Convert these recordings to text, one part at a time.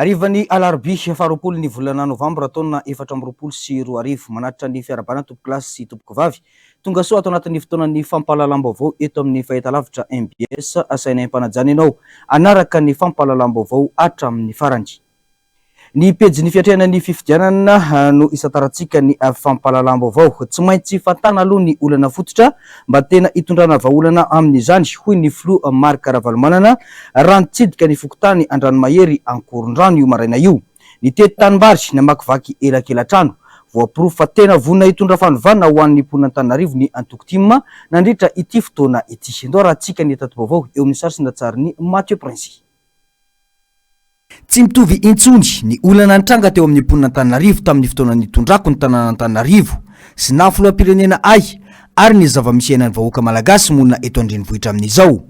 Arivany alarobia faharoapolo ny volana novambra taona 2024 manatitra ny fiarabana tompo-klasy sy tompoko vavy tonga soa ato anatin'ny fotoanan'ny fampahalalam-baovao eto amin'ny fahitalavitra MBS asaina impanajana ianao anaraka ny fampahalalam-baovao hatramin'ny farany. Ny pejy fiatrehana ny fifidianana no isataratsika ny fampahalalam-baovao tsy maintsy fatana aloha ny olana fototra mba tena hitondrana vahaolana amin'izany hoy ny filoha Marc Ravalomanana raha nitsidika ny fokotany Andranomahery Ankorondrano io maraina io. Ny tety tanimbary namakivaky elakelatrano voaporofo fa tena vonina hitondra fanovana ho an'ny mponin'Antananarivo ny Antokotimma nandritra ity fotoana ity. Ndao raha tsika ny tato-baovao eo amin'ny sary sindatsariny Mathieu Prince. Tsy mitovy intsony ny olana nitranga teo amin'ny mponin'Antananarivo tamin'ny fotoanan'ny tondrako ny tanàn'Antananarivo sy nafoloam-pirenena ay ary ny zava-misy ainan'ny vahoaka malagasy monina eto andrenivohitra amin'izao.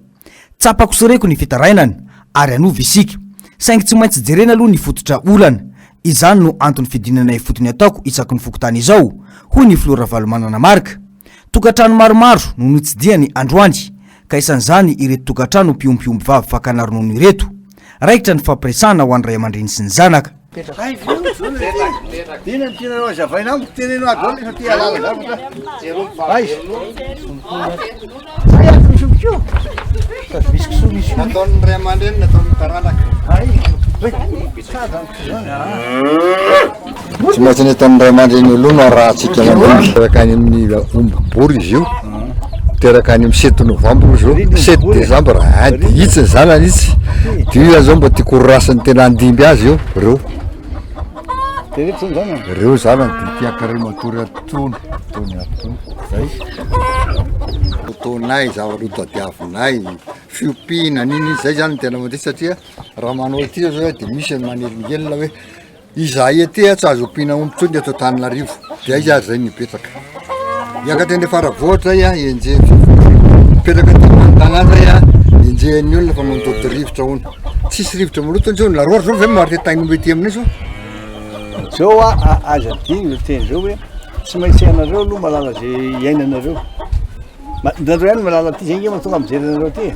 Tsapako soreko ny fitarainana ary anova isika saingy tsy maintsy jerena aloha ny fototra olana. Izany no antony fidinana fotony ataoko isaky ny fokotany izao hoy ny filoha Ravalomanana Marc. Tokatrano maromaro no notsidiany androany ka isan'izany ireto tokatrano mpiompiomby vavy fakanaronono ireto. Raikitra ny fampiresana ho an'ny ray aman-dreny sy ny zanaka. Tsy maintsy ny ataon'ny ray aman-dreny aloha no arahantsika teraka any amin'ny omby bory izy io, teraka any amin'ny 7 novambra zao 7 décembre itsy ny zanany itsy dia zao mba tiako rasany tena andimby azy io reo zanany tiaka ray matory atono zay fotonay zavarodadiavinay fiompiana niny zay zany tena mandeha satria raha manao aty zao dia misy manelingelina hoe izahay aty tsy azo ompiana ombitsony atao Antananarivo dia izy azy zay nipetraka iaka tena faravoatra enje mipetraka tanàna enjehan'ny olona fa manotody rivotra hono tsisy rivotra malotony zao laroary zao ve maritetainy mety aminay zao zao aza diny teny zao hoe tsy maintsy ianareo aloha malala zay iainanareo nareo ihany malala ty zay mahatonga mijery ty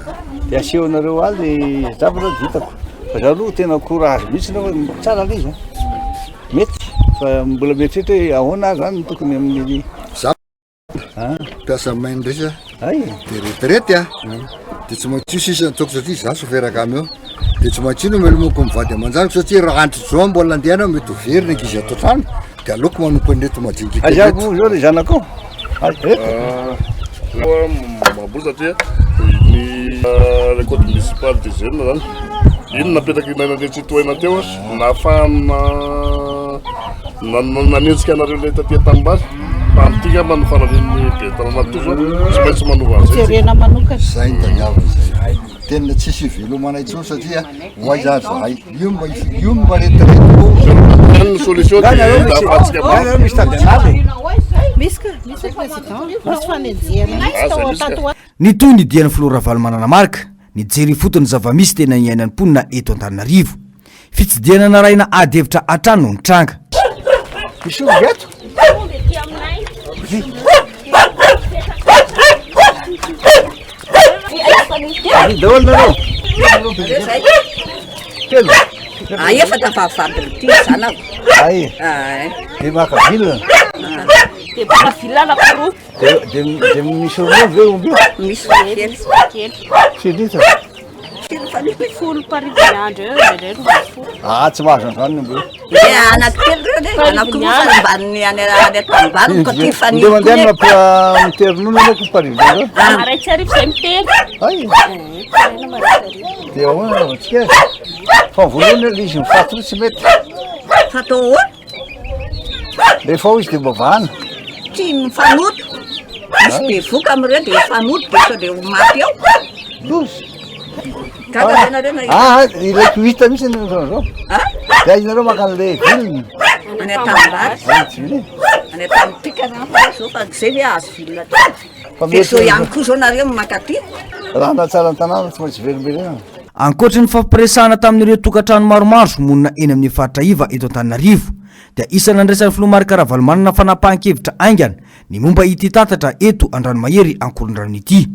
dia aseho anareo azy zavatra ditako fa zaho aloha tena courage mihitsy na hoe tsara lay izy mety fa mbola mieritreritra hoe ahoana zany tokony amin'ny mpiasa mainy resa ay dia retirety dia tsy maintsy sisany toko satria za soferaka amy eo dia tsy maintsy ino melomoko mivady aman-janiko satria raha antro zao mbola andehana mety ho very ny ankizy ato trano dia aleoko manoko anreto majingika azako zao le zanako maboly satria ny récolte municipale de jeune zany ino napetraky nainandre tsitoaina teo nafana nanentsika anareo le tatia tanimbary fa amtika mba no fanaren'ny be tananatozo tsy maintsy manova azy zay ny taniavana zay tena tsisy velomana intsony satria hoaiza zahay io mba retirety ny solution dafatsika misy tadianazy Ny toy ny dian'ny filoha Ravalomanana Marc nijery fotony zava-misy tena iainan'ny mponina eto Antananarivo. Fitsidiana naraina ady hevitra hatrano ny tranga. misy ogato daholo nareo telo efa tafavavy ty zanako ay dia makavilana dia makavilana koro dia misy ronono ve omby misy kely silitra folo parivinandro eo tsy mahazo an'izany omby anankitelo reo anakomofanimbaniny any atambany ko ty dia mandeha mitery ronono anao parivina ray tsy arivo zay mitery ay dia ahoana tsika fa voalohany le izy mifato tsy mety fatao oa rehefa ao izy dia mbavahana ty mifanoto misy be voka amireo dia mifanoto dia sao dia maty eo lozy ilay kuita misy zao dia izy nareo maka an'le vilony any atambary any atampika zao fa zay hoe azo vilona dia zao ihany koa zao nareo maka ty raha natsara ny tanàna tsy maintsy verimberena. Ankoatra ny fampiresahana tamin'ireo tokatrano maromaro monina eny amin'ny faritra iva eto Antananarivo dia isana andraisan'ny filoha Marc Ravalomanana fanapahan-kevitra aingana ny momba ity tatatra eto Andranomahery Ankorondrano ity.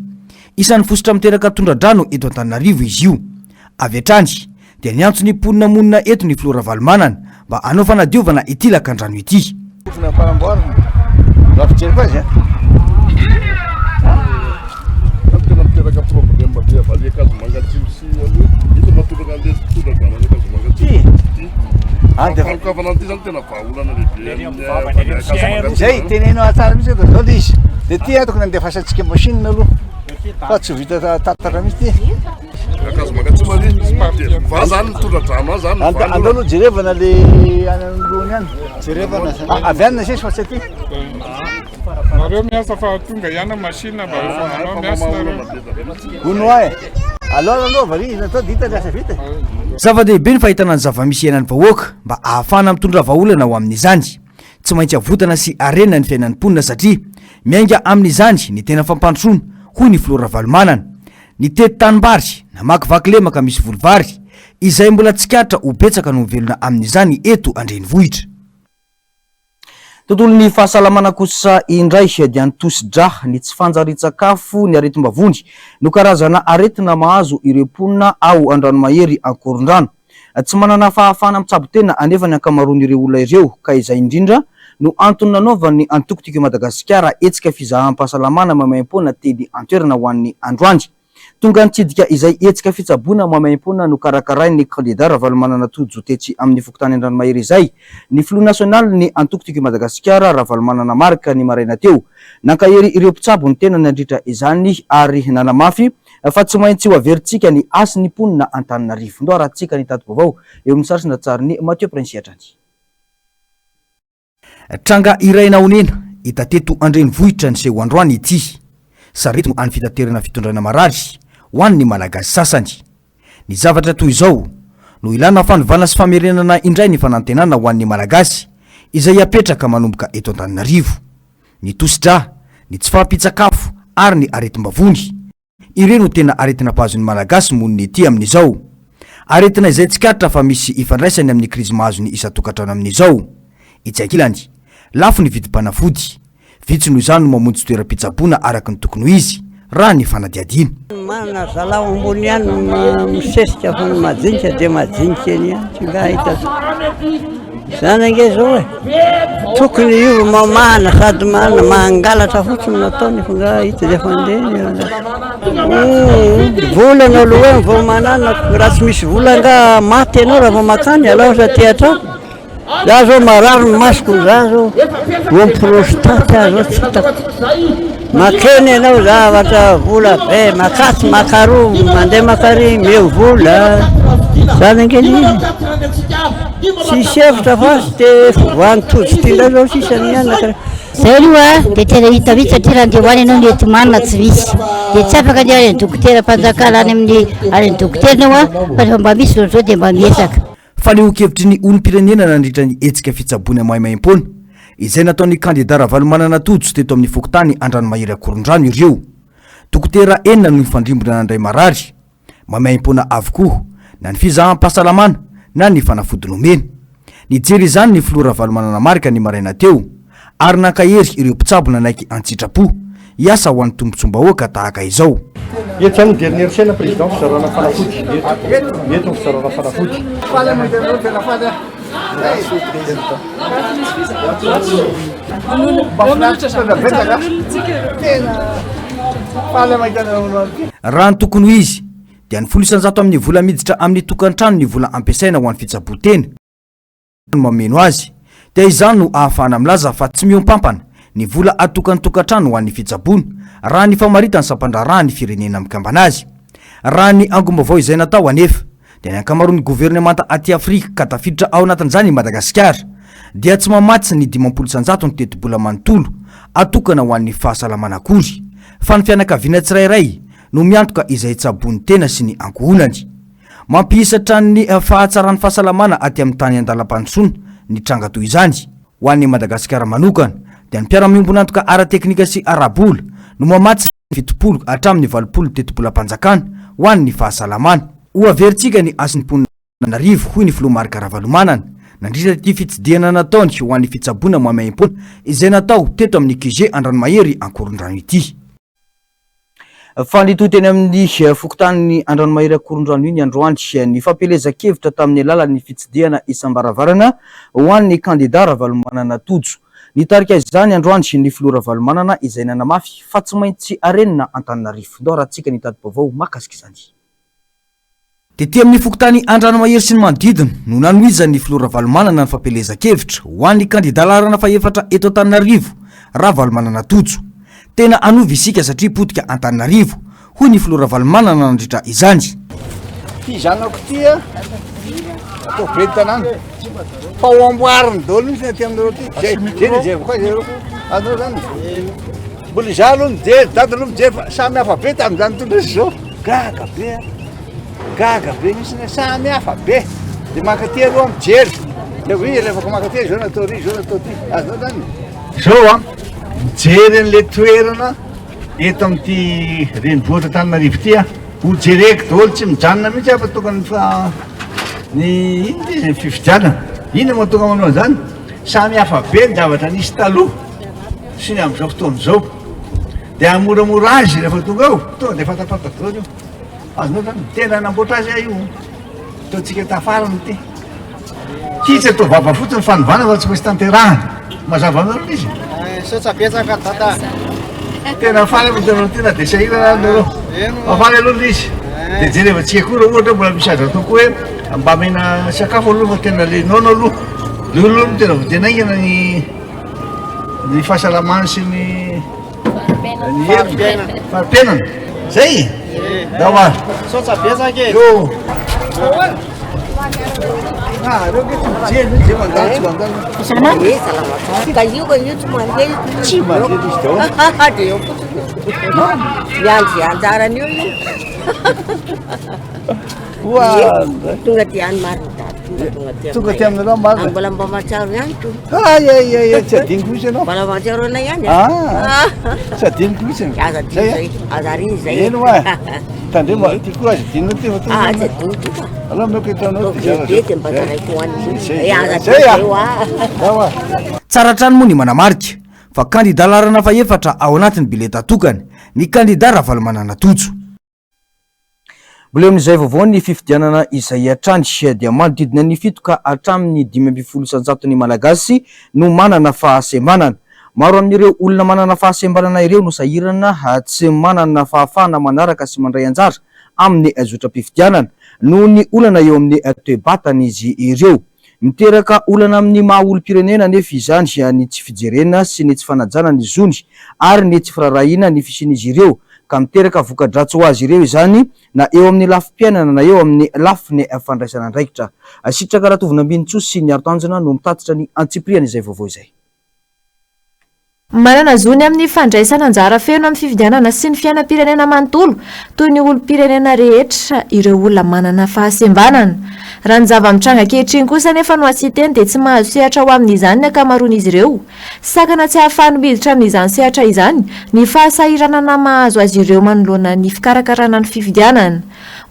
Isan'ny fosotra miteraka tondradrano eto Antananarivo izy io. Avy hatrany dia niantso ny mponina monina eto ny Flora Valomanana mba hanao fanadiovana ity lakan-drano ity. Fona fanamboarana rafijery koa izy tena miteraka problème be avaliakazo mangatsimo sy aloha hita matoraka an'le tondradrano akazo mangatsimo fanokafana an'ity zany tena vahaolana lehibe zay tenenao atsara mihitsy eto zao le izy dia ty tokony andefasantsika machine aloha fa tsy vita tatatra mihitsy ty akazo mangatsimo ary va zany tondradrano azy zany andao aloha jerevana le an'anrony any jerevana avy anina sesy fa tsy aty nareo miasa fa tonga ihany machine mba efa miasa nareo gonoa e aloha varia natao dita lasa vita Zava-dehibe ny fahitana ny zava-misy iainan'ny vahoaka mba ahafahana mitondra vahaolana ho amin'izany. Tsy maintsy avotana sy arena ny fiainan'ny mponina satria miainga amin'izany ny tena fampandrosoana hoy ny Flora Valomanana. Ny tety tanimbary na makivaky lemaka misy volovary izay mbola tsikatra ho betsaka no velona amin'izany eto Andrenivohitra. Tontolon'ny fahasalamana kosa indray dia ny tosi-dra ny tsy fanjari-tsakafo ny aretim-bavony no karazana aretina mahazo ireo mponina ao an-dranomahery Ankorondrano. Tsy manana fahafahana mitsabo tena anefa ny ankamaroan'ireo olona ireo ka izay indrindra no antony nanaovan'ny antokotiko Madagasikara etsika fizaham-pahasalamana mamaim-pona teny antoerana ho an'ny androany. Tonga nitsidika izay etsika fitsaboana mamaim-pona no karakarain'ny kandida Ravalomanana Todjotetsy amin'ny fokontany an-dranomahery izay ny filoha nasionaly ny antokotiko Madagasikara Ravalomanana Marika ny maraina teo. Nankahery ireo mpitsabo ny tena nandritra izany ary nanamafy fa tsy maintsy ho averintsika ny asy ny mponina Antananarivo. Ndo arahantsika ny tady vaovao eo amin'ny sarisina tsariny Mathieu Prince Atrany. Tranga iray naonena hita teto Andrenivohitra ny seho androany ity. Sarety no any fitaterana fitondrana marary ho an'ny malagasy sasany. Ny zavatra toy izao no ilana fanovana sy famerenana indray ny fanantenana ho an'ny malagasy izay apetraka manomboka eto Antananarivo. Ny tosi-dra, ny tsy fahampitsakafo ary ny aretim-bavony ireo no tena aretina mpahazon'ny malagasy moniny ety amin'izao. Aretina izay tsikatra fa misy ifandraisany amin'ny krizy mahazony isan-tokantrano amin'izao. Itsy ankilany lafo ny vidim-panafody. Vitsy noho izany no mamonjy toeram-pitsaboana araka ny tokony ho izy raha ny fanadiadiana. Mana zalaho ambony ihany misesika fa ny majinika dia majinika eny ihany tsy ngahita zany ange zao e tokony io mamana sady mana mangalatra fotsiny nataony fa ngahita dia fandeha volana aloha hoe vao manana raha tsy misy volanga maty ianao raha vao makany alao sa teatrao za zao marary masoko za zao prostate azo tsy hitako makeny ianao zavatra vola be makatsy makaro mandeha makary meo vola zany angeny tsisy hevitra fa sy dia voantojo tindra zao sisany ihany zay aloha dia tena hita mihitsy satria raha andeha hoany ianao ny eti-manina tsy misy dia tsy afaka ny any dokotera mpanjakana any amin'ny any dokoterana hoa fa rehefa mba misy zao dia mba miesaka. Fa le hokevitry ny olom-pirenena nandritra ny etsika fitsaboana mahaimaim-pona izay nataon'ny kandida Ravalomanana Todjo teto amin'ny fokontany an-dranomahery Ankorondrano ireo. Dokotera enina no nifandrimbona nandray marary mahaimaim-pona avokoa na ny fizaham-pahasalamana na ny fanafody nomena. Nijery izany ny filoha Ravalomanana Marika ny maraina teo ary nankahery ireo mpitsabo nanaiky an-tsitrapo hiasa ho an'ny tombontsom-bahoaka tahaka izao. Eto zany dia nierisena président fizarana fanafody eto fizarana fanafody raha ny tokony ho izy dia ny 100 amin'ny vola miditra amin'ny tokantrano ny vola ampiasaina ho an'ny fitsaboantena mameno azy dia izany no ahafahana milaza fa tsy miompampana ny vola atokany tokantrano ho an'ny fitsaboana raha ny famaritany sampandraraha ny firenena mikambana azy. Raha ny angom-baovao izay natao anefa dia ny ankamaroan'ny gouvernemanta aty Afrika ka tafiditra ao anatin'izany i Madagasikara dia tsy mamatsy ny 50% ny teti-bola manontolo atokana ho an'ny fahasalamana akory fa ny fianakaviana tsirairay no miantoka izay tsabony tena sy ny ankohonany. Mampihisatra ny fahatsaran'ny fahasalamana aty amin'ny tany andalam-pandrosoana ny tranga toy izany ho an'ny Madagasikara manokana dia ny mpiara-miombona antoka ara-teknika sy arabola no mamatsy 70 hatramin'ny 80 teti-bola-panjakana ho an'ny fahasalamana. Ho averintsika ny asy ny mponina Antananarivo hoy ny filoha Marika Ravalomanana nandritra ity fitsidiana nataony ho an'ny fitsaboana mahaimaim-pona izay natao teto amin'ny QG an-dranomahery Ankorondrano ity. Fandito teny amin'ny fokontany Andranomahery Akorondrano iny androandry ny fampelezan-kevitra tamin'ny alalan'ny fitsidiana isam-baravarana ho an'ny kandida Ravalomanana Tojo. Nitarika izany androandry ny filoha Ravalomanana izay nanamafy fa tsy maintsy arenina Antananarivo. Ndao rahantsika nitady vaovao mahakasika izany. Tety amin'ny fokontany Andranomahery sy ny manodidina no nanohizan'ny filoha Ravalomanana ny fampelezan-kevitra ho an'ny kandida larana faefatra eto Antananarivo Ravalomanana Tojo. Tena anovy isika satria potika Antananarivo hoy ny filoha Ravalomanana nandritra izany. Ty zanako ty atao bedy tanàna fa ho amboariny daholo mihitsy aty aminareo ty zay koa zay anao zany mbola izaho aloha mijery dady aloha mijery fa samy hafa be tamin'izany tondra sy zao gaga be mihitsy samy hafa be dia makaty aloha mijery dia hoe rehefako makaty zao natao ry zao natao ty azonao zany zao mijery an'le toerana eto amin'ity renivohitra Antananarivo ty ho jereko daholo tsy mijanona mihitsy fa tokony fa ny fifidianana ina mahatonga manao an'izany samy hafa be ny zavatra nisy taloha sy ny amin'izao fotoana izao dia hamoramora azy rehefa tonga ao tonga dia fatapatako daholo io azonao zany tena namboatra azy io ataontsika tafarany ty kitsy atao vava fotsiny fanovana fa tsy maintsy tanterahana mazava anareo izy sotsabetsaka dada tena faly amin'izanao tena dia sahirana nareo mafaly aloha izy dia jerevantsika koa raha ohatra mbola misy aza atao koa hoe mba mena sakafo aloha fa tena le nono aloha le olo no tena voatenaingana ny fahasalamany sy ny fahampenana zay daoa sotsabetsaka io reo ke tsy mijery zay mandalo tsy mandalo ka io tsy mandeha tsy mandeha izy daholo dia eo miandry anjarany io tonga ty any marina tonga ty aminareo marina mbola mba mahatsiaro ihany to tsy adiniko mihitsy ianao mbola mahatsiaro anay ihany tsy adiniko mihitsy aza zay azariny zay eno a tandrema ty koa azy dinina ty tsy adiniko ty aloha meko hitanao be ty mba zaraiko hoan'ny aza Tsara trano moa ny manamarika fa kandida larana faefatra ao anatin'ny bileta tokany ny kandida Ravalomanana Tojo. Mbola amin'izay vaovao ny fifidianana izay hatrany dia manodidina ny fito ka hatramin'ny 500 ny malagasy no manana fahasembanana. Maro amin'ireo olona manana fahasembanana ireo no sahirana tsy manana fahafahana manaraka sy mandray anjara amin'ny zotram-pifidianana noho ny olana eo amin'ny toe-batana izy ireo. Miteraka olana amin'ny maha olom-pirenena nefa izany ny tsy fijerena sy ny tsy fanajana ny zony ary ny tsy firarahina ny fisian'izy ireo ka miteraka voka-dratsy ho azy ireo izany na eo amin'ny lafim-piainana na eo amin'ny lafiny fandraisana andraikitra. Sitraka Ratovina Ambinitsoa sy ny Arotanjona no mitatitra ny antsipriana izay vaovao izay. Manana zony amin'ny fandraisana anjara feno amin'ny fifidianana sy ny fiainam-pirenena manontolo toy ny olom-pirenena rehetra ireo olona manana fahasembanana. Raha ny zava-mitranga ankehitriny kosa nefa no asiteny dia tsy mahazo sehatra ho amin'izany ny ankamaroan'izy ireo. Sakana tsy ahafahany miditra amin'izany sehatra izany ny fahasahiranana mahazo azy ireo manoloana ny fikarakarana ny fifidianana.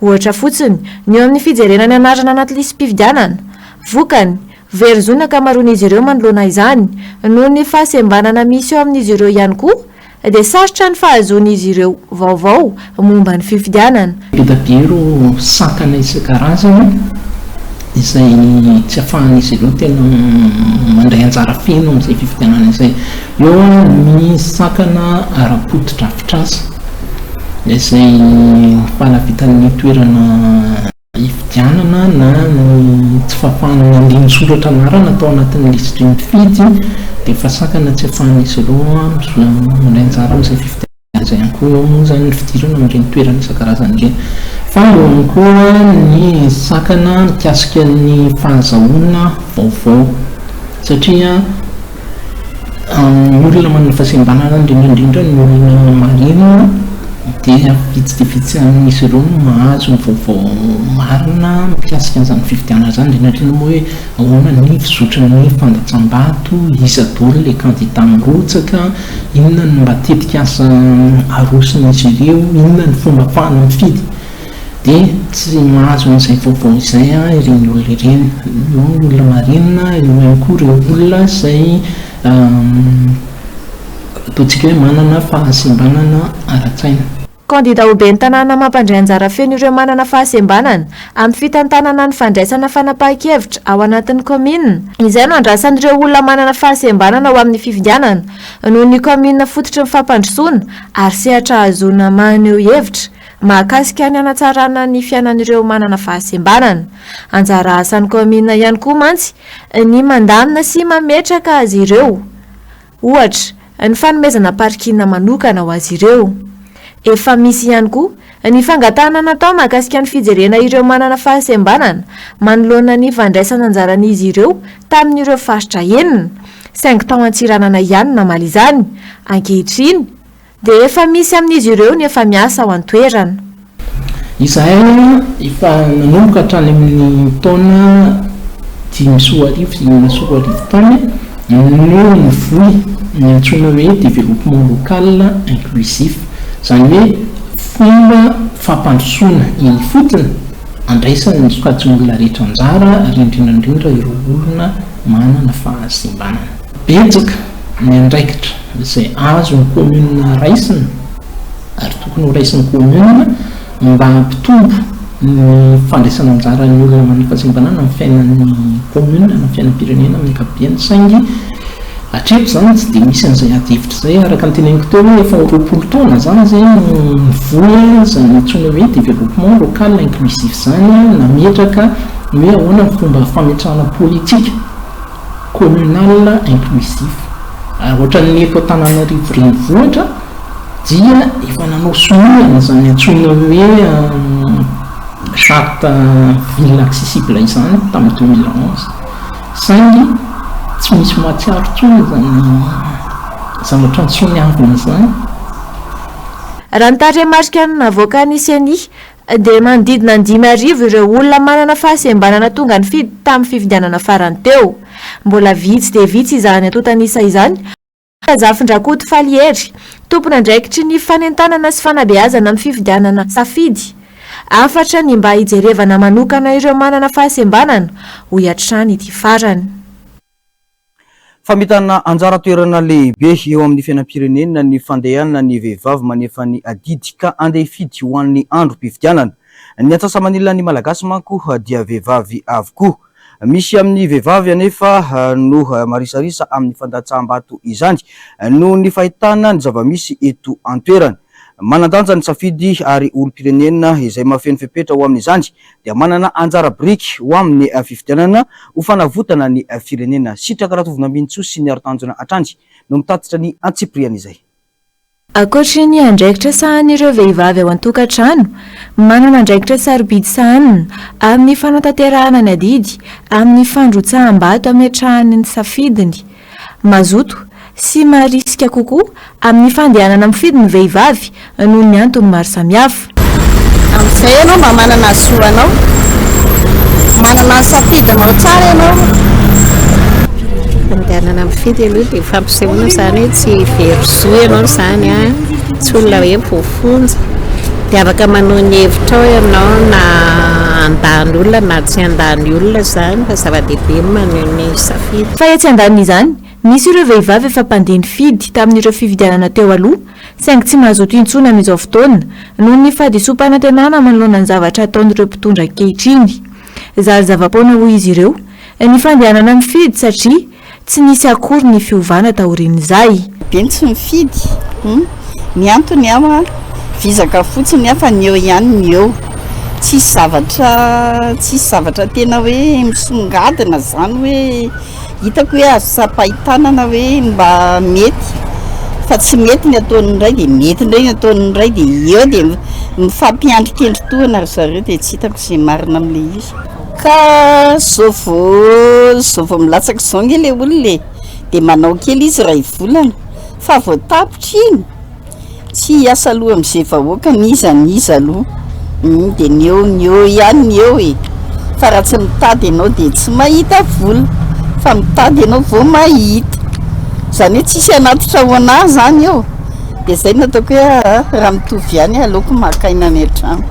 Ohatra fotsiny ny eo amin'ny fijerena ny anarana anaty lisam-pifidianana. Vokany very zony ankamaroan'izy ireo manoloana izany noho ny fahasembanana misy eo amin'izy ireo ihany koa dia sarotra ny fahazoan'izy ireo vaovao momba ny fifidianana. Biro sakana isan-karazany izay tsy ahafahan'izy ireo tena mandray anjara feno amin'izay fifidianana izay. Eo ny sakana ara-potitra-afitrasa izay falavitan'ny toerana fifidianana na ny tsy fahafahana andiny soratra anarana atao anatin'ny lisitry ny fidy dia fa sakana tsy ahafahan'izy ireo mandray anjara amin'izay fifidianana izay ihany koa moa zany ny fidirana amin'ireny toerana isan-karazany ireny. Fa eo ihany koa ny sakana mikasika ny fahazahoana vaovao satria ny olona manana fahasembanana indrindrandrindra ny olona marina dia vitsy amin'izy ireo no mahazo ny vaovao marina mikasika an'izany fifidianana zany indrindrandrindra moa hoe ahoana ny fizotra ny fandatsam-bato iza daholo le kandida mirotsaka inona ny matetika asa aroson'izy ireo inona ny fomba ahafahana mifidy dia tsy mahazo an'izay vaovao izay ireny olona ireny. Eo olona marinina eo ihany koa ireo olona izay ataontsika hoe manana fahasembanana ara-tsaina. kandida ho ben'ny tanàna mampandray anjara feno ireo manana fahasembanana amin'ny fitantanana ny fandraisana fanapahan-kevitra ao anatin'ny commune. Izay no andrasan'ireo olona manana fahasembanana ao amin'ny fifidianana noho ny commune fototra ny fampandrosoana ary sehatra ahazoana maneho hevitra mahakasika ny hanatsarana ny fiainan'ireo manana fahasembanana. Anjara asan'ny commune ihany koa mantsy ny mandamina sy mametraka azy ireo, ohatra ny fanomezana parkina manokana ho azy ireo. Efa misy ihany koa ny fangatahana natao mahakasika ny fijerena ireo manana fahasembanana manoloana ny fandraisana anjaran'izy ireo tamin'ireo faritra enina, saingy tao Antsiranana ihany namaly izany. Ankehitriny dia efa misy amin'izy ireo ny efa miasa ao an-toerana. Izahay efa nanomboka hatrany amin'ny taona 2010 tany no nivoy ny antsoina hoe développement local inclusif, izany hoe fomba fampandrosoana iny fotony andraisana ny sokajy olona rehetra anjara ary indrindrandrindra ireo olona manana fahasembanana. Betsaka ny andraikitra izay azo ny commune raisina ary tokony ho raisin'ny commune mba hampitombo ny fandraisana anjara ny olona manana fahasembanana amin'ny fiainan'ny commune, amin'ny fiainam-pirenena amin'ny ankapobeny, saingy hatreto zany tsy dia misy an'izay ady-hevitra izay. Araka ny teneniko teo hoe efa 20 taona zany zay nivola izany antsoina hoe développement local inclusif zany, nametraka hoe ahoana ny fomba fametrahana politika communal inclusif. Ohatran'ny eto Antananarivo renivohitra dia efa nanao sonona zany antsoina hoe charte ville accessible izany tamin'ny 2011, saingy tsy misy mahatsiaro tsony zany zavatra ntsoniavina zany. Raha ny tarehmarika ny navoaka ny CENI dia manodidina 5,000 ireo olona manana fahasembanana tonga nifidy tamin'ny fifidianana farany teo. Mbola vitsy dia vitsy izany ato Tanisa izany. Zafindrakoto Faliery, tompona andraikitry ny fanentanana sy fanabeazana amin'ny fifidianana safidy afatra ny mba hijerevana manokana ireo manana fahasembanana ho hiatrany ity farany. Famitana anjara toerana lehibe eo amin'ny fiainam-pirenena ny fandehanana ny vehivavy manefa ny adidy ka andeha hifidy ho an'ny androm-pifidianana. Ny antsasa manila ny malagasy manko dia vehivavy avokoa. Misy amin'ny vehivavy anefa no marisarisa amin'ny fandatsaham-bato izany no ny fahitana ny zava-misy eto an-toerana. Manandanja ny safidy ary olom-pirenena izay mahafeno fepetra ho amin'izany dia manana anjara biriky ho amin'ny fifidianana ho fanavotana ny firenena. Sitraka Ratovina Mintso sy ny Arotanjona Atrandy no mitatitra ny Antsipriana izay. Ankoatry ny andraikitra sahan'ireo vehivavy ao an-tokantrano, manana andraikitra sarobidy sahanina amin'ny fanatanterahana ny adidy, amin'ny fandrotsaham-bato ametrahany ny safidiny, mazoto sy marisika kokoa amin'ny fandehanana mifidy ny vehivavy noho ny antony maro samihafa. Amin'izay ianao mba manana soanao, manana safidinao tsara ianao. Fandehanana mifidy aloha dia fampisehoana izany hoe tsy verosoa ianao izany a, tsy olona hoe voafonja, dia afaka manao ny hevitra ao ianao na andany olona na tsy andany olona izany fa zava-dehibe maneho ny safidy. Fa etsy andaniny izany misy ireo vehivavy efa mpandeha nifidy tamin'ireo fifidianana teo aloha, saingy tsy mahazoto intsona amin'izao fotoana noho ny fahadisom-panantenana manoloana ny zavatra ataon'ireo mpitondra ankehitriny. Zary zava-poana hoy izy ireo ny fandehanana mifidy satria tsy nisy akory ny fiovana taorian'izay. Beny tsy mifidy, ny antony ao vizaka fotsiny fa ny eo ihany ny eo, tsisy zavatra tena hoe misongadina zany hoe hitako hoe azo sapahitana hoe mba mety, fa tsy mety ny ataon'ny iray dia mety indray ny ataon'ny iray dia eo dia mifampiandrikendritoana ry zareo dia tsy hitako izay marina amin'ilay izy. Ka zao vao milatsaka izao nge ilay olona dia manao kely izy iray volana fa vao tapitra iny tsy hiasa aloha amin'izay vahoaka niza aloha, dia ny eo ihany ny eo fa raha tsy mitady ianao dia tsy mahita vola, fa mitady ianao vao mahita, izany hoe tsisy anatitra ho anahy zany eo. Dia izay nataoko hoe raha mitovy ihany aleoko maka aina any an-trano.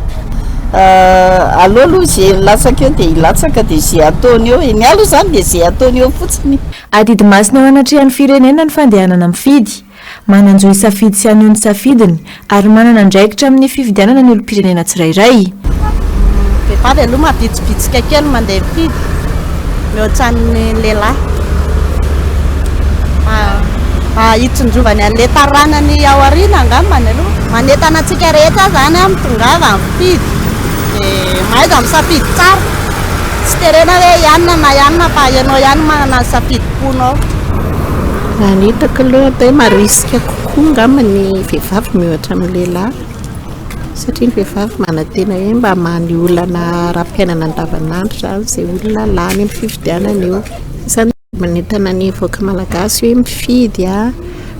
aloha aloha zay latsaka eo dia ilatsaka dia zay ataony eo ny aloha zany dia zay ataony eo fotsiny. Adidy masina ao anatrehan'ny firenena ny fandehanana mifidy, mananjo isafidy sy anio ny safidiny ary manana andraikitra amin'ny fifidianana ny olo-pirenena tsirairay. Vehivavy aloha mabitsibitsika kely mandeha mifidy mihoatran'ny lehilahy. Hitsinjovany an'ilay taranany ao aoriana angambany aloha manentana antsika rehetra zany amin'ny tongava mifidy dia mahaiza misafidy tsara tsy terena hoe ianona na ianona fa ianao ihany manana safidim-ponao. Raha ny hitako aloha dia marisika kokoa angamba ny vehivavy mihoatra amin'ny lehilahy satria ny vehivavy manantena hoe mba mahany olana raha-piainana andavanandro zany izay olona lany amin'ny fifidianana eo. Izany manentana ny voaka malagasy hoe mifidy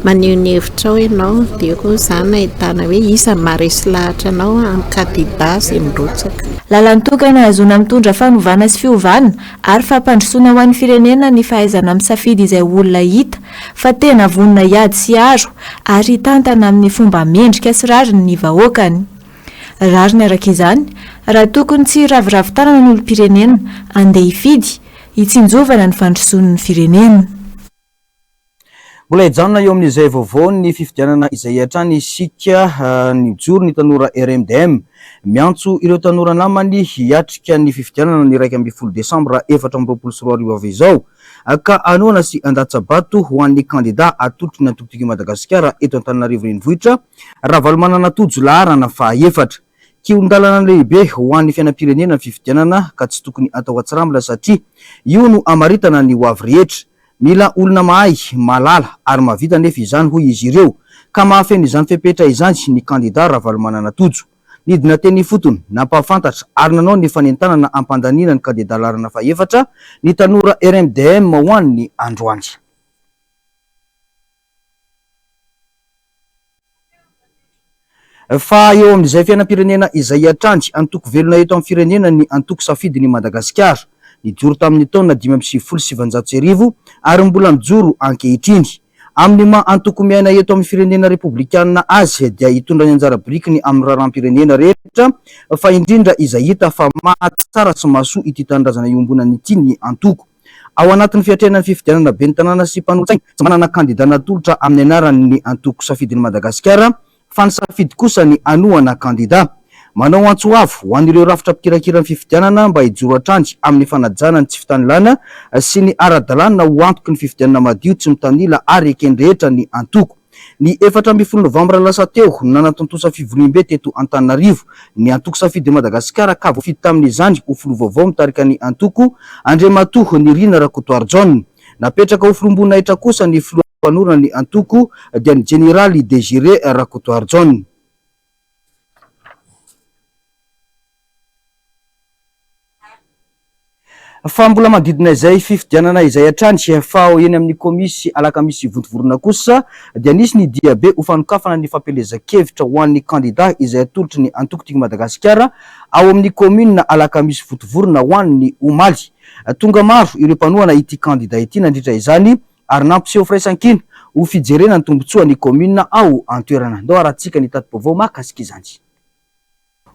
maneho ny hevitra ao ianao dia koa izany ahitana hoe iza maharesy lahatra anao amin'ny kandida izay mirotsaka. Lalany tokana ahazoana mitondra fanovana sy fiovana ary fampandrosoana ho an'ny firenena ny fahaizana misafidy izay olona hita fa tena vonona hiady sy aro ary tantana amin'ny fomba mendrika sy rariny ny vahoakany. Rariny araka izany, raha tokony tsy raviravin-tanana ny olo-pirenena andeha hifidy hitsinjovana ny fandrosoan'ny firenena. Mbola hijanona eo amin'izay vaovao ny fifidianana izay hatrany isika ny joro ny tanora RMDM miantso ireo tanora namany hiatrika ny fifidianana ny 1 Desambra 2024 avy izao ka anoana sy andatsabato ho an'ny kandida atolotry ny antokotiko Madagasikara eto Antananarivo renivohitra raha valo manana tojo laharana faha-efatra. Kiondalana lehibe ho an'ny fiainam-pirenena ny fifidianana ka tsy tokony atao atsirambina satria io no amaritana ny ho avy rehetra. Mila olona mahay, malala ary mavita nefa izany hoy izy ireo ka mahafeno izany fepetra izany ny kandida raha valo manana tojo. Nidina teny fotony nampahafantatra ary nanao ny fanentanana ampandanina ny kandida laharana faha-efatra ny tanora RMDM ho an'ny androany. Fa eo amin'izay fiainam-pirenena izay hatrany antoko velona eto amin'ny firenena ny antoko safidy ny Madagasikara nijoro tamin'ny taona 2017 ary mbola mijoro ankehitriny. Amin'ny maha antoko miaina eto amin'ny firenena republikanina azy dia hitondra ny anjara birikiny amin'ny raharam-pirenena rehetra fa indrindra izay hita fa mahatsara sy mahasoa ity tanindrazana iombonany ity ny antoko. Ao anatin'ny fiatrenan'ny fifidianana be ny tanàna sy mpanolotsaina tsy manana kandida natolotra amin'ny anaran'ny antoko safidin'ny Madagasikara fa ny safidy kosa ny anoana kandida. Manao antsoavo ho an'ireo rafitra mpikirakira ny fifidianana mba hijoro hatrany amin'ny fanajana ny tsy fitanilana sy ny ara-dalàna ho antoky ny fifidianana madio tsy mitanila ary ekendrehetra ny antoko. Ny 14 Novambra lasa teo nanatontosa fivoriam-be teto Antananarivo ny antoko safidy Madagasikara ka voafidy tamin'izany ho filovaovao mitarika ny antoko Andriamatoa Nirina Rakotoary John. Napetraka ho filombonahitra kosa ny filohampanora ny antoko dia ny Generaly Désiré Rakotoary John. Fa mbola manodidina izay fifidianana izay hatrany fa eny amin'ny komisy alakamisy vontovorona kosa dia nisy ny diabe ho fanokafana ny fampelezan-kevitra ho an'ny kandida izay atolotry ny antokotiko Madagasikara ao amin'ny commune alakamisy vontovorona ho an'ny Omaly. Tonga maro ireo mpanohana ity kandida ity nandritra izany ary nampiseho firaisan-kina ho fijerena ny tombotsoa ny commune ao antoerana. Ndao arahantsika ny tatim-baovao mahakasika izany.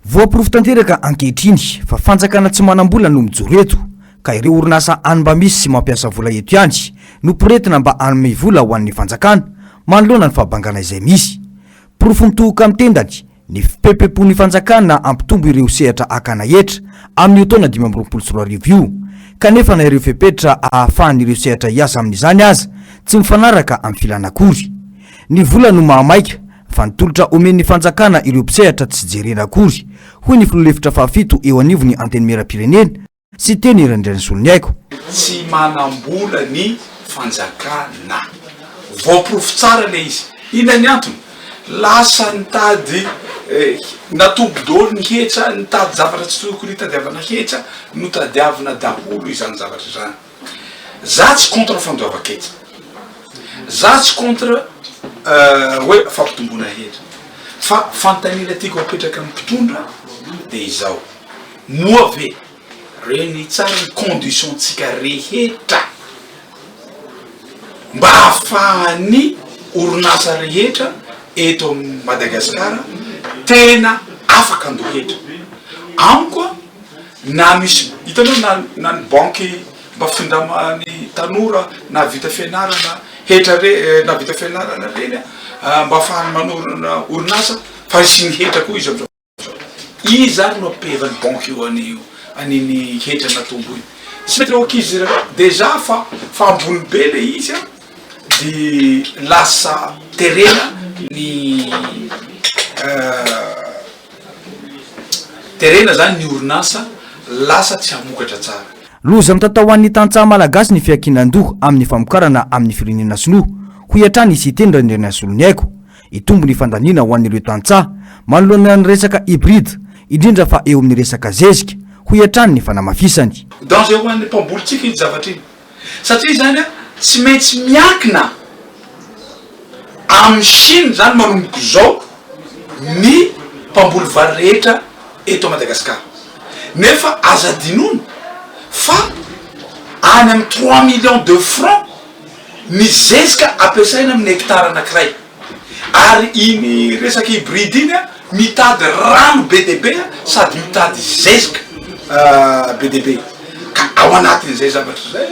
Voaporofo tanteraka ankehitriny fa fanjakana tsy manam-bola no mijoro eto ka ireo orinasa any misy sy mampiasa vola eto ihany no poretina mba hanome vola ho an'ny fanjakana manoloana ny fahabangana izay misy. Porofo mitohoka amin'ny tendany ny fipepepon'ny fanjakana ampitombo ireo sehatra akana etra amin'ny taona 2024 io kanefa na ireo fepetra ahafahan'ireo sehatra hiasa amin'izany aza tsy mifanaraka amin'ny filanakory. Ny vola no mahamaika fa nitolotra omen'ny fanjakana ireo mpisehatra tsy jerena akory hoy ny filolefitra fahafito eo anivony anteny meram-pirenena sy teny irandran'ny solony aiko. Tsy manambola ny fanjakana voaporofo tsara le izy. Ina ny antony lasa nitady natombo dolo ny hetra nitady zavatra tsy tokony hitadiavana hetra no tadiavana daholo izany zavatra zany. Za tsy contre fandoava-ketra, za tsy contre hoe fampitombona hetra fa fantanina tiako apetraka amin'ny mpitondra dia izao moa ve reny tsara ny condition tsika rehetra mba ahafahany orinasa rehetra eto Madagasikara tena afaka andohetra. amiko na misy hitanao na ny banky mba findramany tanora na vita fianarana hetra na vita fianarana reny mba afahany manorana orinasa fa isy ny hetra koa izy amizao i zany no ampevany banky io aniny hetra natombo iny sy mety okizy deja fa ambony be le izy di lasa terena ny terena zany ny orinasa lasa tsy hamokatra tsara loza mitata ho an'ny tantsaha malagasy ny fiankinan-doha amin'ny famokarana amin'ny firenena sinoa ho iatrany izy iteny randrena solony aiko itombo ny fandaniana ho an'ireo tantsaha manoloana ny resaka hybride indrindra fa eo amin'ny resaka zezika ho iatrany ny fanamafisany danger ho an'ny mpambolitsika iny zavatra iny satria zany tsy maintsy miankina amin'ny Chine zany manomboka zao ny mpamboly vary rehetra eto Madagasikara nefa azadinono fa any amin'ny 3 millions de francs ny zezika ampiasaina amin'ny hectare anankiray ary iny resaka hybride iny mitady rano BDB sady mitady zezika BDB ka ao anatin'izay zavatra zay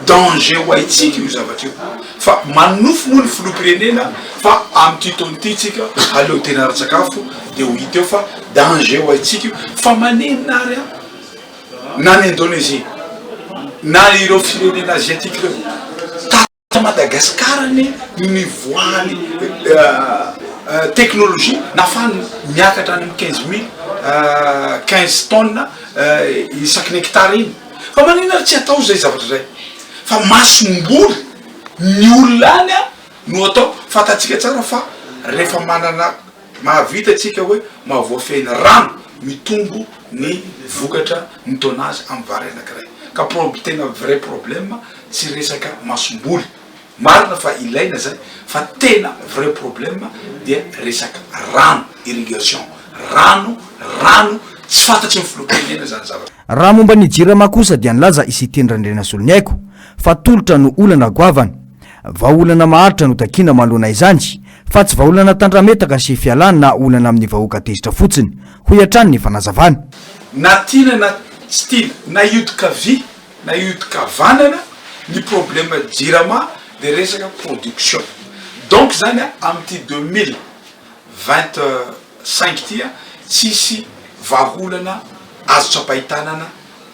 danger ho aitsika io zavatra io fa manofo moa ny filoham-pirenena fa amin'ny tytony tsika aleo tena ara-tsakafo de ho hita eo fa danger ho aitsika io fa manenary na ny Indonésie na ireo firenena asiatique reo ta Madagasikara ny voany teknolojia nafany miakatra any 15 tonnes isaky ny hectare iny fa manena tsy atao zay zavatra zay fa masomboly ny olona any no atao fatatsika tsara fa rehefa manana mahavita atsika hoe mahavoafeny rano mitombo ny vokatra ny tonnage amin'ny vary anankiray ka tena vrai problème tsy resaka masomboly marina fa ilaina zay fa tena vrai problème dia resaka rano irrigation rano tsy fantatry ny filoham-pirenena zany zavatra raha momba ny jirama kosa dia nilaza isy tendrandrena solony aiko fa tolotra no olana goavana vaolana maharitra no takina manoloana izany fa tsy vaolana tandrametaka sy fialana na olana amin'ny vahoaka tezitra fotsiny ho iatrany ny fanazavana na tina na tsy tina na iodika vy na iodika vanana ny problème jirama de resaka production donc zany amty 2025 tia tsisy vaholana azo tsapahitanana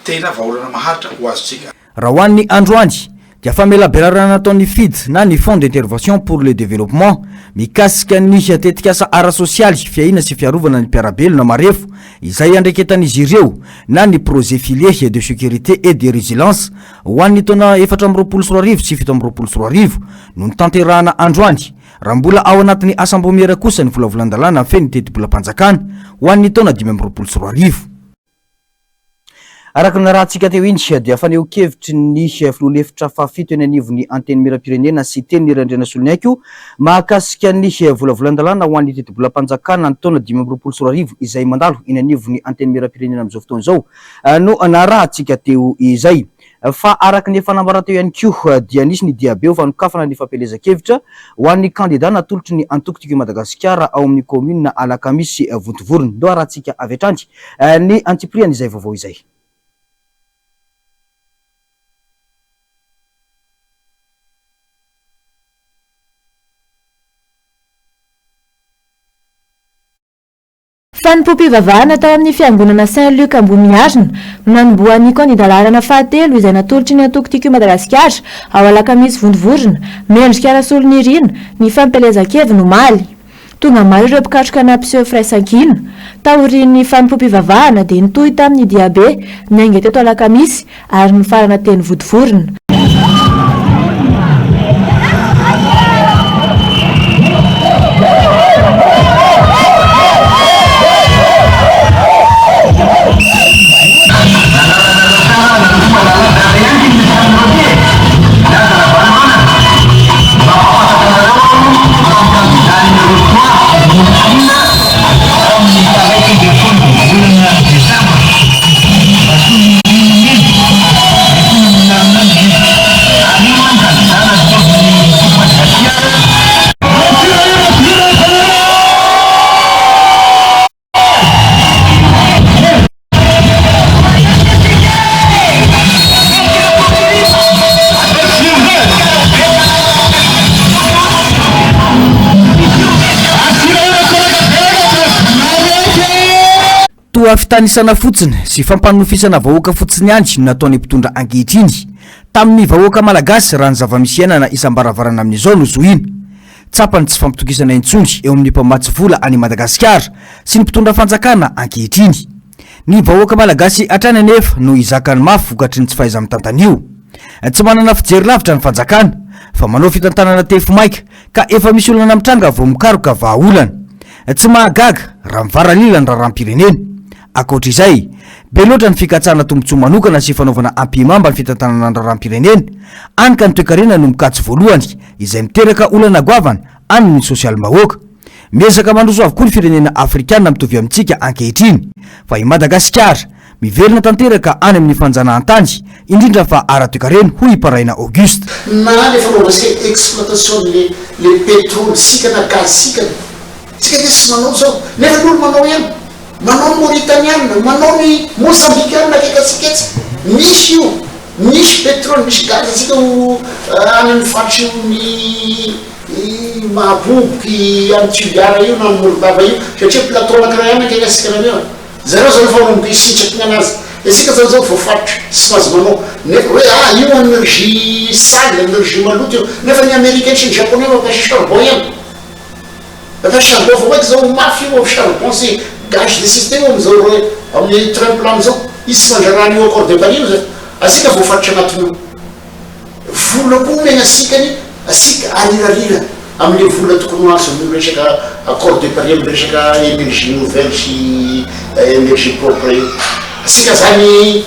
tena vaholana maharitra ho azotsika raha ho an'ny androany dia famelabelarana nataon'ny FID na ny Fonds d'intervention pour le développement mikasika ny tetikasa ara-sosialy fiahina sy fiarovana ny mpiarabelona marefo izay andreketan'izy ireo na ny projet filier de sécurité et de résilience ho an'ny taona 2024 sy 2025 no ny tanterahana androany raha mbola ao anatin'ny asambomera kosa ny volavolan-dalàna amin'ny feny teti-bolam-panjakana ho an'ny taona 2024 araka ny rahantsika teo iny dia faneho-kevitry ny filoha-lefitra fafito eny anivon'ny anteny miram-pirenena sy teny randrena solony aiko mahakasika ny volavolan-dalàna ho an'ny teti-bolam-panjakana ny taona 2024 izay mandalo eny anivon'ny anteny miram-pirenena amin'izao fotoana izao no narahantsika teo izay fa araka ny fanambarana teo ihany koa dia nisy ny diabe fanokafana ny fampelezan-kevitra ho an'ny kandida natolotry ny antokotiko Madagasikara ao amin'ny commune na Alakamisy Vontovorona ndo arahantsika avy hatrany ny antipriany izay vaovao izay Fanimpom-pivavahana tao amin'ny fiangonana Saint-Luc ambony Arina no nanomboan'ny kandidalarana fahatelo izay natolotry ny antokotiko Madagasikara ao Alakamisy Vontovorona mendrika arasolony irina ny fampelezan-kevy no maly tonga maro ireo mpikatroka na mpiseho firaisan-kina taorian'ny fanimpom-pivavahana dia nitohy tamin'ny diabe nainga teto Alakamisy ary ny farana teny Vontovorona Thank you. toa fitanisana fotsiny sy fampanofisana vahoaka fotsiny ihany no nataony mpitondra ankehitriny tamin'ny vahoaka malagasy raha ny zava-misy iainana isam-baravarana amin'izao no zoina tsapany tsy fampitokisana intsony eo amin'ny mpamatsy vola any Madagasikara sy ny mpitondra fanjakana ankehitriny. Ny vahoaka malagasy hatrany anefa no izakany mafy vokatry ny tsy fahaiza mitantanio. Tsy manana fijery lavitra ny fanjakana fa manao fitantanana tefo maika ka efa misy olana mitranga vao mikaroka vahaolana. Tsy mahagaga raha mivaralila ny raharam-pirenena. Ankoatr'izay, be loatra ny fikatsana tombotsoa manokana sy fanaovana ampimamba ny fitantanana ny raharam-pirenena, any ka ny toe-karena no mikatso voalohany izay miteraka olana goavana any ny sosialim-bahoaka. Miezaka mandroso avokoa ny firenena afrikana mitovy amintsika ankehitriny, fa i Madagasikara miverina tanteraka any amin'ny fanjanahan-tany indrindra fa ara-toe-karena hoy Paraina Auguste. Na le fanaovana exploitation le pétrole sika na gaz sika sika dia sy manao zao nefa n'olo manao ihany, manao ny Mauritaniana, manao ny Mozambikiana akekatsiketsy misy io, misy pétrole misy gaz sika any amin'ny faritry ny mahaboboky amin'ny Tuniara io na amin'ny Moldava io satria plateau anankiray ihany akekasika raneo zareo zao refa manomboka isitraky anazy isika zao voafaritra sy mahazo manao nefa hoe io énergie sale énergie maloto io nefa ny américain sy ny japonais mampiasa charbon ihany mampiasa charbon vao maiky zao mafy io charbon sy gaz de système amizao hoe amin'ny tremplin amizao izy sy mandrarany io accord de Paris io zay asika voafaritra anatin'io vola koa omena asikany asika arirarira amin'ny vola tokony azo amin'ny resaka accord de Paris amin'ny resaka énergie nouvelle sy énergie propre io asika zany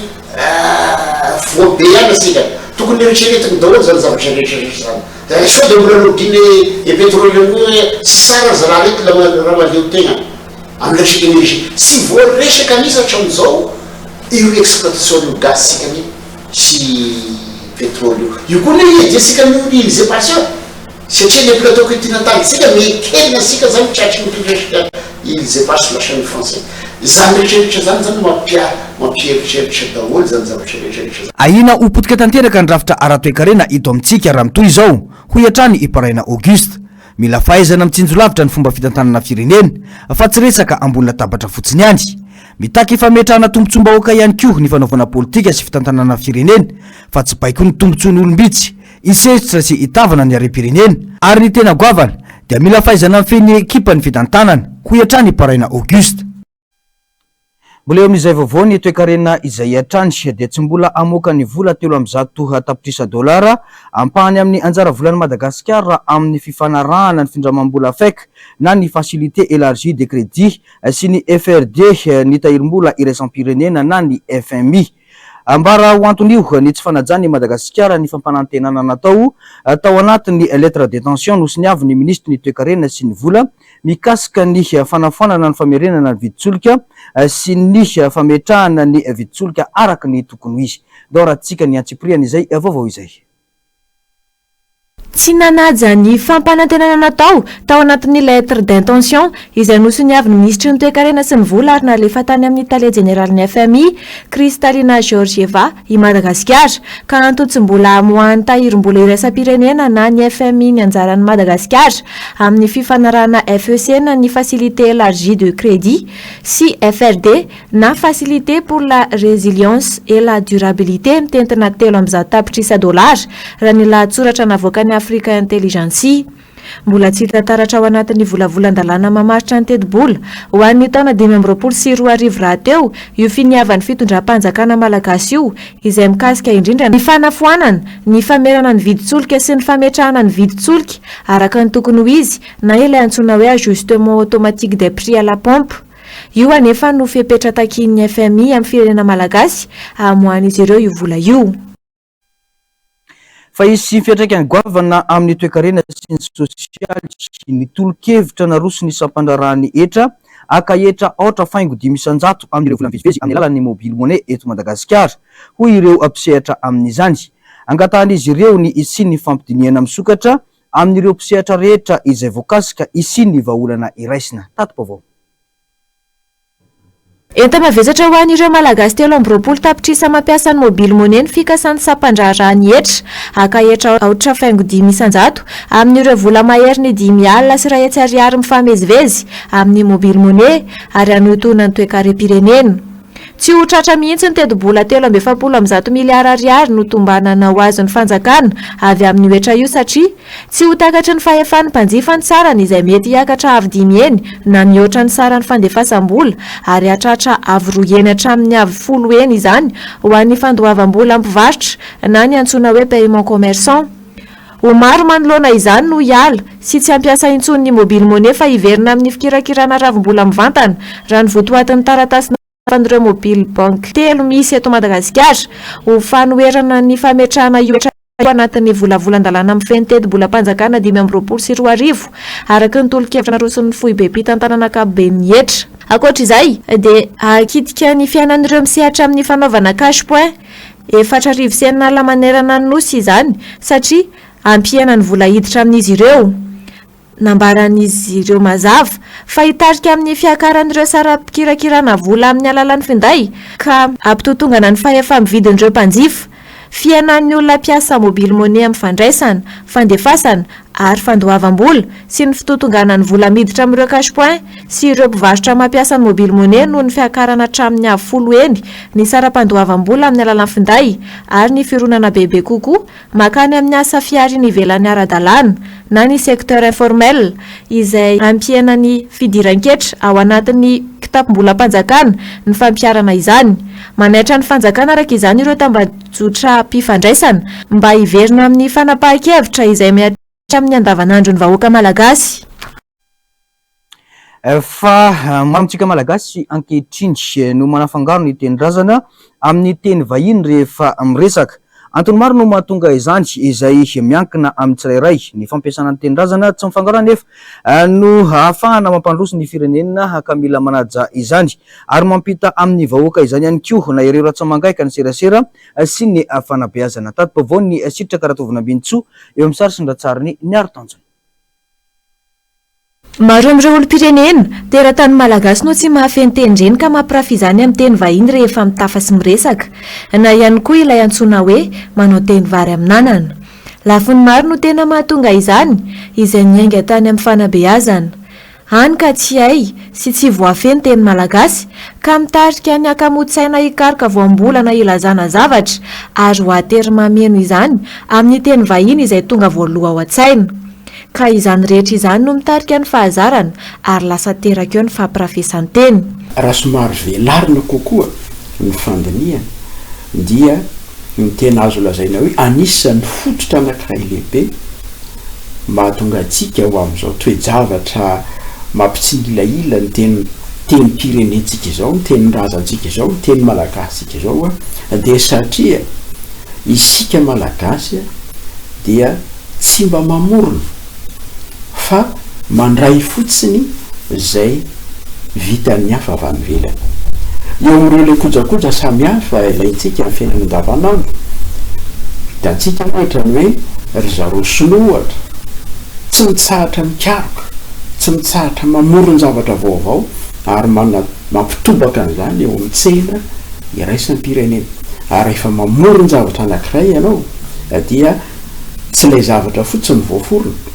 voabe ihany asika tokony eritreretiny daholo zany zavatra rehetrarehetra zany sao de mbola lodiny e pétrole io hoe sy sara za raha reky raha maleo tegna amin'ny resaka énergie sy voaresaka misy hatramin'izao io exploitation io gaz sikany sy pétrole io koa ne edy asika miutiliser passion satria le plateau que tiana tany sika mekelina sika zany tratry nyresaka ilise pasy lasany français zany rehetrarehetra zany zany mampieritreritra daholo zany zavatra rehetrarehetra. Ahina ho potika tanteraka ny rafitra ara-toe-karena ito amintsika raha mitoy izao hoy hatrany i Paraina Auguste. Mila fahaizana mitsinjo lavitra ny fomba fitantanana firenena fa tsy resaka ambony latabatra fotsiny ihany. Mitaky fametrahana tombontsom-bahoaka ihany koa ny fanaovana politika sy fitantanana firenena fa tsy baiko ny tombontsoan'ny olombitsy isesitra sy itavana ny harem-pirenena ary ny tena goavana dia mila fahaizana mifehy ekipa ny fitantanana hoy hatrany i Paraina Auguste. Mbola eo amin'izay vaovao ny toe-karena izay hatrany dia tsy mbola amoaka ny vola 300 tapitrisa dolara ampahany amin'ny anjara volan'ny Madagasikara amin'ny fifanarahana ny findramam-bola FEC na ny facilité élargie de crédit sy ny FRD ny tahirim-bola iraisam-pirenena na ny FMI. Ambara ho anton'io ny tsy fanajany Madagasikara ny fampanantenana natao tao anatin'ny lettre d'intention nosiny ny ministre ny toe-karena sy ny vola mikasika ny fanafoanana ny famerenana ny viditsolika sy ny fametrahana ny viditsolika araka ny tokony izy. Doratsika ny antsipriany izay vaovao izay. Tsy nanaja ny fampanantenana natao tao anatin'ny lettre d'intention izay nosoniavin'ny ministry ny toe-karena sy ny vola ary nalefa tany amin'ny tale général'ny FMI Kristalina Georgieva i Madagasikara ka antony tsy mbola amoahany tahirim-bola iraisam-pirenena na ny FMI ny anjaran'ny Madagasikara amin'ny fifanarahana FEC na ny facilité élargie de crédit sy FRD na facilité pour la résilience et la durabilité mitentina 300 tapitrisa dolara raha ny lahatsoratra navoakany Africa Intelligence. Mbola tsy tantaratra ao anatin'ny volavolan-dalàna mamaritra ny tedi-bola ho an'ny taona 2024 raha teo io finiavan'ny fitondram-panjakana malagasy io izay mikasika indrindra ny fanafoanana ny famerana ny viditsolika sy ny fametrahana ny viditsolika araka ny tokony ho izy na ilay antsoina hoe ajustement automatique des prix à la pompe. Io anefa no fepetra takin'ny FMI amin'ny firenena malagasy amohan'izy ireo io vola io. Fa izy sy fiatraikany goavana amin'ny toe-karena sy ny sosialy sy ny tolo-kevitra naroso ny sampandrarahany etra aka etra aotra faingo 500 amin'ireo vola mivezivezy amin'ny alalan'ny mobile monnaie eto Madagasikara hoy ireo mpisehatra amin'izany. Angatahan'izy ireo ny isiny fampidiniana misokatra amin'ireo mpisehatra rehetra izay voakasika isiny vahaolana iraisina. Tato vaovao. Enta mavesatra ho an'ireo malagasy 3 tapitrisa mampiasa ny mobily money ny fikasany sampandrarany hetra aka hetra aotra faingo 5 isanjato amin'ireo vola mahery ny 5 alina sy 2 hetsy ariary mifamezivezy amin'ny mobily money ary anotonany toe-karem-pirenena. Tsy ho tratra mihitsy ny tedi-bola 3.7 miliara ariary no tombanana ho azon'ny fanjakana avy amin'ny oetra io satria tsy ho takatry ny fahefan'ny mpanjifa ny sarany izay mety hiakatra avy 5 eny na mihoatra ny sarany fandefasam-bola ary hatratra avy 2 eny hatramin'ny avy 10 eny izany ho an'ny fandoavam-bola mpivarotra na ny antsoina hoe paiement commerçant. Ho maro manoloana izany no hiala sy tsy hampiasa intsony ny mobile money fa hiverina amin'ny fikirakirana ravim-bola mivantana raha ny votoatin'ny taratasy fan'ireo mobile bank 3 misy eto Madagasikara ho fanoherana ny fametrahana iotra anatin'ny volavolan-dalàna amin'ny fenitety-bola mpanjakana 5.20 araka ny tolo-kevitra naroson'ny fohy be pitantanana ankapobeny hetra. Ankoatra izay dia hakitika ny fiainan'ireo misehatra amin'ny fanaovana cash point 4 sy 9 alina manerana ny nosy izany satria ampiana ny vola hiditra amin'izy ireo. Nambaran'izy ireo mazava fa hitarika amin'ny fiakaran'ireo saram-pikirakirana vola amin'ny alalan'ny finday ka ampitotongana ny fahefa-mividin'ireo mpanjifa, fiainan'ny olona mpiasa mobile money amin'ny fandraisana, fandefasana ary fandoavam-bola sy ny fitotongana ny vola miditra amin'ireo cash point sy ireo mpivarotra mampiasa ny mobile money noho ny fiakarana hatramin'ny avy 10 eny ny saram-pandoavam-bola amin'ny alalan'ny finday ary ny fironana bebe kokoa makany amin'ny asa fiariny ivelan'ny ara-dalàna na ny secteur informel izay ampiana ny fidiran-ketra ao anatin'ny kitapom-bola mpanjakana ny fampiarana izany. Manaitra ny fanjakana araka izany ireo tambajotra mpifandraisana mba hiverina amin'ny fanapahan-kevitra izay miatra amin'ny andavanandro ny vahoaka malagasy. Fa mamitsika malagasy ankehitriny no manafangaro ny teny-drazana amin'ny teny vahiny rehefa miresaka. Antony maro no mahatonga izany izay miankina amin'ny tsirairay ny fampiasana ny teny-drazana tsy mifangaro anefa no ahafahana mampandroso ny firenena ka mila manaja izany ary mampita amin'ny vahoaka izany ihany koa na ireo ratsamangaiky ny serasera sy ny fanabeazana. Tato-baovao ny Sitraka Karatovina Ambinitsoa eo amin'ny sary sy ny ratsariny ny aro-tanjona. Maro amin'ireo olom-pirenena teratany malagasy no tsy mahafeny teny-dreny ka mampirafy izany amin'ny teny vahiny rehefa mitafa sy miresaka na ihany koa ilay antsoina hoe manao teny vary amin'anana. Lafiny maro no tena mahatonga izany izay miainga tany amin'ny fanabeazana. Hany ka tsy hay sy tsy voafeny teny malagasy ka mitarika ny akamotsaina hikaroka voambolana ilazana zavatra ary ho atery mameno izany amin'ny teny vahiny izay tonga voaloha ao an-tsaina. Ka izany rehetra izany no mitarika ny fahazarana ary lasa teraka eo ny fampirafesan'ny teny. Raha somary velarina kokoa ny fandiniana dia ny tena azo lazaina hoe anisan'ny fototra anankiray lehibe mahatonga antsika ho amin'izao toe-javatra mampitsilaila ny teny pirenentsika izao, ny teny-drazantsika izao, ny teny malagasitsika izao dia satria isika malagasy dia tsy mba mamorona fa mandray fotsiny izay vitan'ny hafa avy any ivelany. Eo amin'ireo le kojakoja samihafa ilaintsika amin'ny fiainana andavanandro dia antsika ohatra ny hoe ry zareo sinoatra tsy mitsahatra mikaroka, tsy mitsahatra mamorona zavatra vaovao ary mampitobaka an'izany eo amin'ny tsena iraisan'ny pirenena. Ary rehefa mamorona zavatra anankiray ianao dia tsy ilay zavatra fotsiny voaforona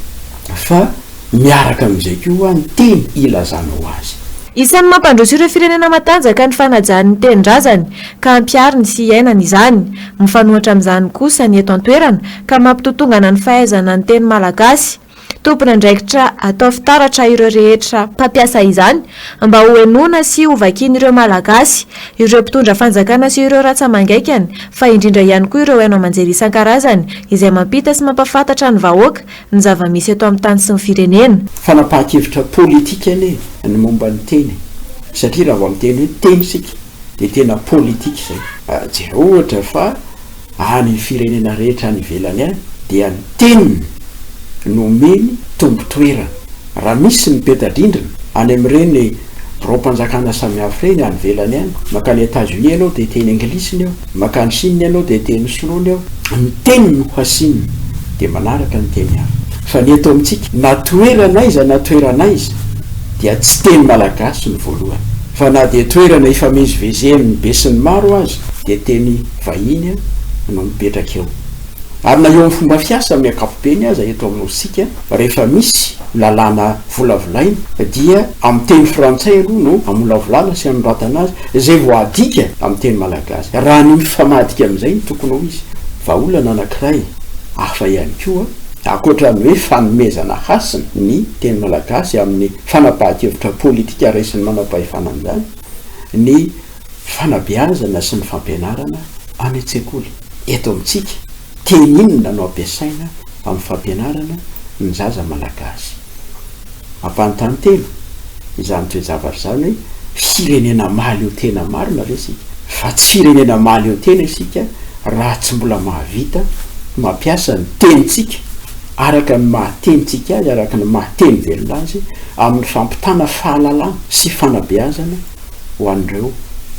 fa miaraka amin'izay koa ny teny ilazana ho azy. Isan'ny mampandroso ireo firenena matanjaka ny fanajan'ny teny-drazany ka ampiariny sy iainany izany. Mifanohatra amin'izany kosa ny eto an-toerana ka mampitotongana ny fahaizana ny teny malagasy. Tompona andraikitra atao fitaratra ireo rehetra mpampiasa izany mba ho henoina sy ho vakian'ireo malagasy, ireo mpitondra fanjakana sy ireo ratsamangaikany fa indrindra ihany koa ireo haino aman-jery isan-karazany izay mampita sy mampafantatra ny vahoaka ny zava-misy eto amin'ny tany sy ny firenena. Fanapahan-kevitra politika anie ny momba ny teny satria raha vao amin'ny teny hoe teny sika dia tena politika izay. Jereo ohatra fa any firenena rehetra any ivelany any dia ny teniny no meny tombo-toerana. Raha misy ny betadrindrina any amin'ireny rom-panjakana samihafa ireny any ivelany any, makany États-Unis ianao dia teny anglisiny eo, makany Chine ianao dia teny sinoana eo, ny teniny no hasininy dia manaraka ny teny hafa. Fa ny eto amintsika na toerana aiza na toerana aiza dia tsy teny malagasy ny voalohany fa na dia toerana ifamezivezy amin'ny besiny maro azy dia teny vahiny no mipetraka eo. Ary na eo amin'ny fomba fiasa amin'ny ankapobeny aza eto aminosika rehefa misy lalàna volavolaina dia amin'ny teny frantsay aloha no amolavolana sy anoratana azy izay voadika amin'ny teny malagasy. Raha ny mifamadika amin'izay ny tokony ho izy vahaolana anankiray hafa ihany koa akoatran'ny hoe fanomezana hasina ny teny malagasy amin'ny fanapahan-kevitra politika raisiny manam-pahefana amin'izany ny fanabeazana sy ny fampianarana any an-tsekoly. Eto amintsika teny inona no ampiasaina amin'ny fampianarana ny zaza malagasy. Ampanontany telo izany toejavatra zany hoe firenena maly eo tena marina re isika, fa tsy firenena maly eo tena isika raha tsy mbola mahavita mampiasa ny tenitsika araka ny mahatenitsika azy, araka ny mahateny velona azy amin'ny fampitana fahalalana sy fanabeazana ho an'ireo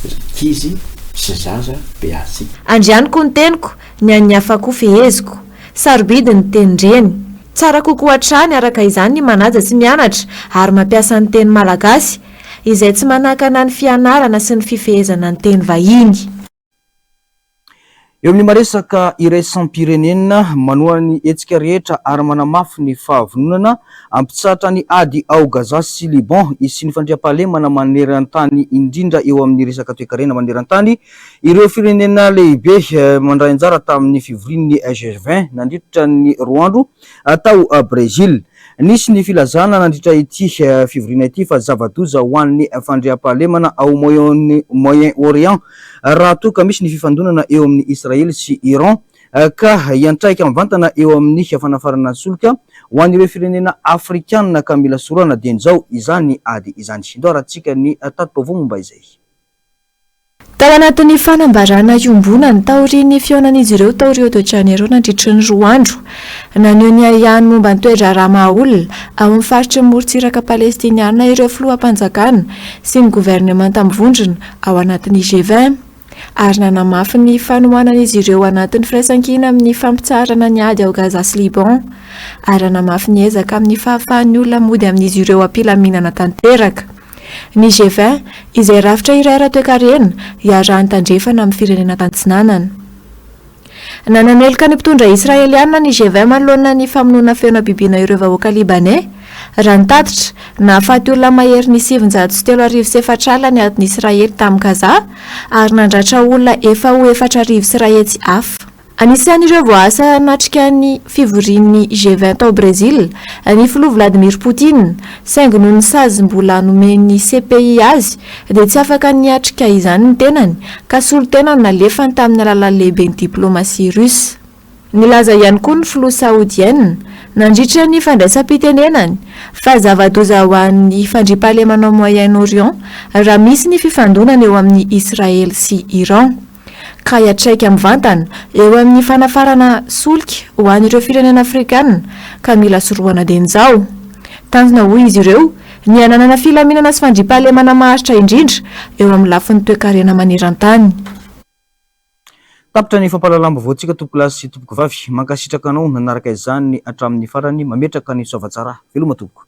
ankizy sy zaza beazitsika. Andrianiko ny teniko ny an'ny afako feheziko sarobidy ny tenindreny tsara kokoa hatrany araka izany ny manaja sy mianatra ary mampiasa ny teny malagasy izay tsy manakana ny fianarana sy ny fifehezana ny teny vahiny. Eo amin'ny maresaka iraisam-pirenena manohany hetsika rehetra ary manamafy ny fahavononana ampitsatra ny ady ao Gaza sy Liban sy ny fandriam-pahalemana maneran-tany indrindra eo amin'ny resaka toe-karena maneran-tany ireo firenena lehibe mandray anjara tamin'ny fivorian'ny G20 nandritra ny roandro tao Brésil. Nisy ny filazana nandritra ity fivoriana ity fa zava-doza ho an'ny fandriam-pahalemana ao Moyen-Orient raha toka misy ny fifandonana eo amin'ny Israel sy Iran ka hiantraika mivantana eo amin'ny fanafarana solika ho an'ireo firenena afrikanina ka mila sorana dian'izao izany ady izany. Sindorantsika ny tato-baovao momba izay. Tao anatin'ny fanambarana iombonany taorian'ny fionan'izy ireo tao Rio de Janeiro nandritry ny roa andro naneho ny ariany momba ny toe-draharaha olona ao amin'ny faritry ny morontsiraka palestiniana ireo filoham-panjakana sy ny governemanta mivondrona ao anatin'ny G20 ary nanamafy ny fanohanan'izy ireo anatin'ny firaisan-kina amin'ny fampitsarana ny ady ao Gaza sy Liban ary nanamafy ny ezaka amin'ny fahafahan'ny olona mody amin'izy ireo ampilaminana tanteraka. Ny G20 izay rafitra iray ara-toe-karena iarahany tandrefana amin'ny firenena tantsinanana. Nananeloka ny mpitondra Israeliana ny G20 manoloana ny famonoana feona bibiana ireo vahoaka Libanais raha nitatitra nahafaty olona mahery ny 734 alina atin'ny Israely tamin'ny Gaza ary nandratra olona 4,400 sy 100 hafa. Anisan'ireo voasa natrika ny fivorian'ny G20 tao Brésil ny filoha Vladimir Poutine saingy noho ny sazy mbola nomen'ny CPI azy dia tsy afaka niatrika izany ny tenany ka solo-tena nalefany tamin'ny alalan'ny lehiben'ny diplomasia russe. Nilaza ihany koa ny filoha saodienne nandritra ny fandraisam-pitenenany fa zava-doza ho an'ny fandriam-pahalemana ao Moyen-Orient raha misy ny fifandonana eo amin'ny Israel sy Iran. Ka hiatraika mivantana eo amin'ny fanafarana solika ho an'ireo firenena afrikanina ka mila sorohana dian'izao. Tanjona hoy izy ireo ny ananana filaminana sy fandriam-pahalemana maharitra indrindra eo amin'ny lafin'ny toe-karena maneran-tany. Tapitra ny fampalalambo voantsika tompoko lasy sy tompoko vavy mankasitraka anao nanaraka izany hatramin'ny farany mametraka ny soavatsara veloma tompoko.